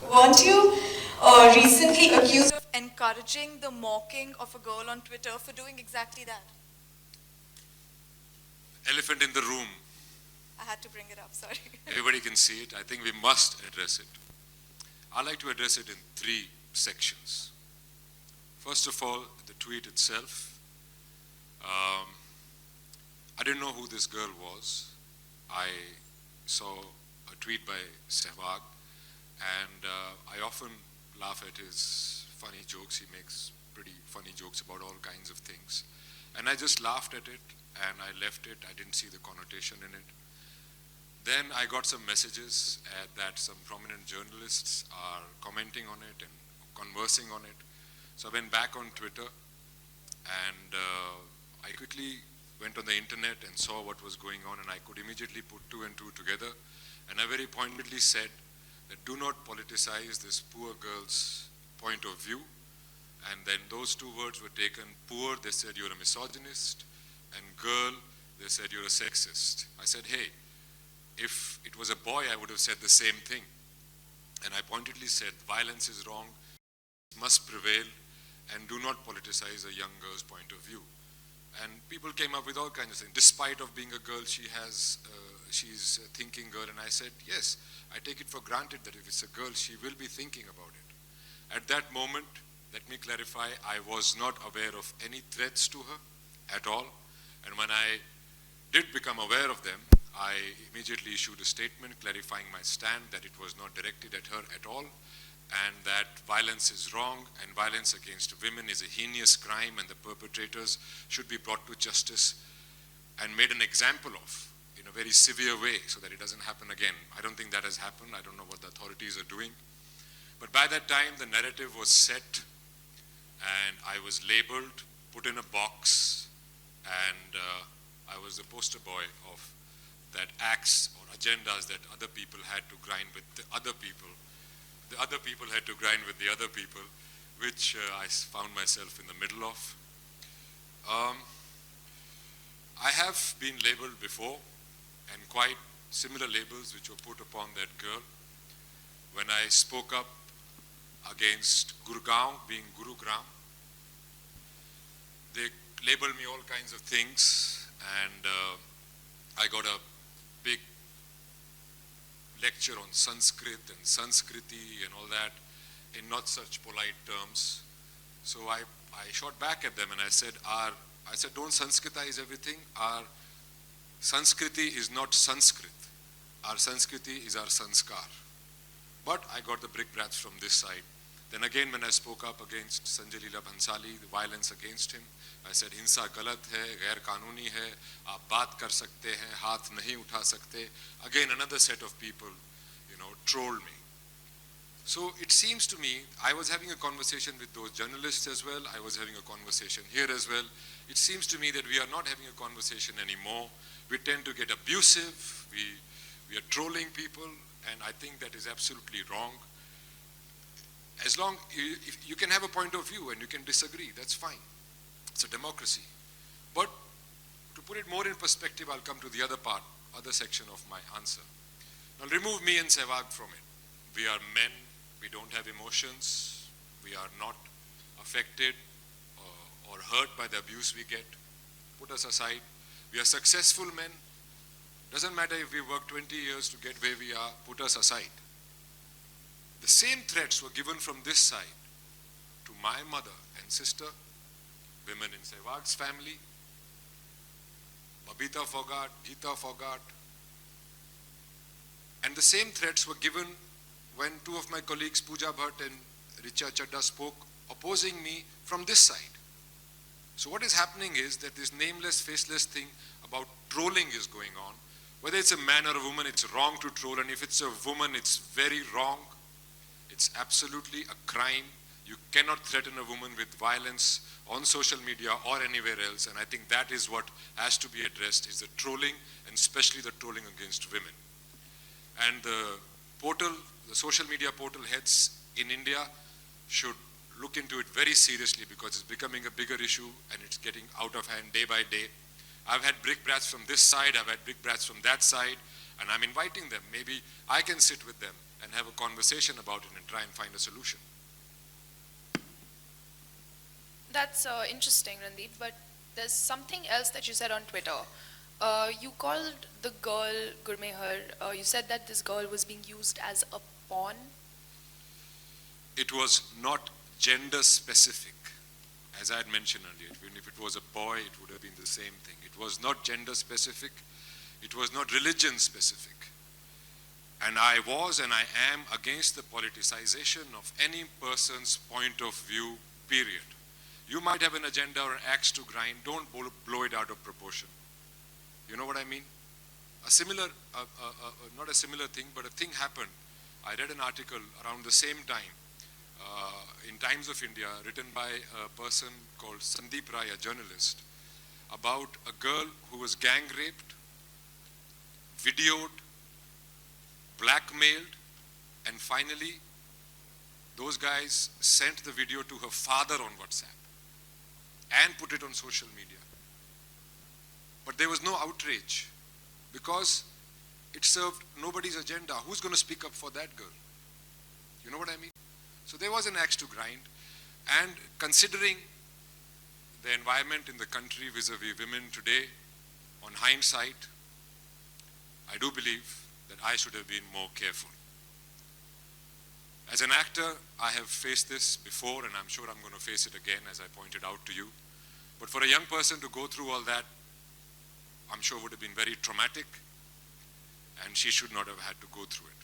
Weren't you recently accused of encouraging the mocking of a girl on Twitter for doing exactly that? Elephant in the room. I had to bring it up, sorry. Everybody can see it. I think we must address it. I like to address it in three sections. First of all, the tweet itself. I didn't know who this girl was. I saw a tweet by Sehwag, and I often laugh at his funny jokes. He makes pretty funny jokes about all kinds of things. And I just laughed at it, and I left it. I didn't see the connotation in it. Then I got some messages that some prominent journalists are commenting on it and conversing on it. So I went back on Twitter, and I quickly went on the internet and saw what was going on, and I could immediately put two and two together. And I very pointedly said that do not politicize this poor girl's point of view. And then those two words were taken. Poor, they said you're a misogynist, and girl, they said you're a sexist. I said, hey, if it was a boy, I would have said the same thing. And I pointedly said violence is wrong, must prevail, and do not politicize a young girl's point of view. And people came up with all kinds of things. Despite of being a girl, she's a thinking girl. And I said, yes, I take it for granted that if it's a girl, she will be thinking about it. At that moment, let me clarify, I was not aware of any threats to her at all. And when I did become aware of them, I immediately issued a statement clarifying my stand that it was not directed at her at all, and that violence is wrong, and violence against women is a heinous crime, and the perpetrators should be brought to justice and made an example of in a very severe way so that it doesn't happen again. I don't think that has happened. I don't know what the authorities are doing. But by that time, the narrative was set, and I was labeled, put in a box, and I was the poster boy of that acts or agendas that other people had to grind with the other people. The other people had to grind with the other people, which I found myself in the middle of. I have been labeled before, and quite similar labels which were put upon that girl. When I spoke up against Gurgaon being Gurugram, they labeled me all kinds of things, and I got a big lecture on Sanskrit and Sanskriti and all that in not such polite terms. So I shot back at them and I said, don't Sanskritize everything. Our Sanskriti is not Sanskrit. Our Sanskriti is our sanskar. But I got the brick bats from this side. Then again, when I spoke up against Sanjay Leela Bhansali, the violence against him, I said, hinsa galat hai, gair kanuni hai, aap baat kar sakte hain, haath nahi utha sakte. Again, another set of people, trolled me. So it seems to me, I was having a conversation with those journalists as well. I was having a conversation here as well. It seems to me that we are not having a conversation anymore. We tend to get abusive. We are trolling people, and I think that is absolutely wrong. As long if you can have a point of view and you can disagree, that's fine. It's a democracy. But to put it more in perspective, I'll come to the other section of my answer. Now remove me and Sehwag from it. We are men, we don't have emotions, we are not affected or hurt by the abuse we get. Put us aside. We are successful men. Doesn't matter if we work 20 years to get where we are, put us aside. The same threats were given from this side to my mother and sister, women in Sehwag's family, Babita Fogart, Geeta Fogart. And the same threats were given when two of my colleagues, Pooja Bhatt and Richa Chadda, spoke opposing me from this side. So what is happening is that this nameless, faceless thing about trolling is going on. Whether it's a man or a woman, it's wrong to troll, and if it's a woman, it's very wrong. It's absolutely a crime. You cannot threaten a woman with violence on social media or anywhere else, and I think that is what has to be addressed, is the trolling, and especially the trolling against women. And the portal, the social media portal heads in India should look into it very seriously, because it's becoming a bigger issue and it's getting out of hand day by day. I've had brickbats from this side, I've had brickbats from that side, and I'm inviting them. Maybe I can sit with them and have a conversation about it and try and find a solution. That's interesting, Randeep, but there's something else that you said on Twitter. You called the girl Gurmehar, you said that this girl was being used as a pawn. It was not gender specific, as I had mentioned earlier. Even if it was a boy, it would have been the same thing. It was not gender specific. It was not religion specific. And I was and I am against the politicization of any person's point of view, period. You might have an agenda or an axe to grind. Don't blow it out of proportion. You know what I mean? A similar, not a similar thing, but a thing happened. I read an article around the same time in Times of India, written by a person called Sandeep Rai, a journalist, about a girl who was gang raped, videoed, blackmailed, and finally those guys sent the video to her father on WhatsApp and put it on social media. But there was no outrage because it served nobody's agenda. Who's going to speak up for that girl? You know what I mean? So there was an axe to grind, and considering the environment in the country vis-a-vis women today, on hindsight, I do believe that I should have been more careful. As an actor, I have faced this before, and I'm sure I'm going to face it again, as I pointed out to you. But for a young person to go through all that, I'm sure would have been very traumatic, and she should not have had to go through it.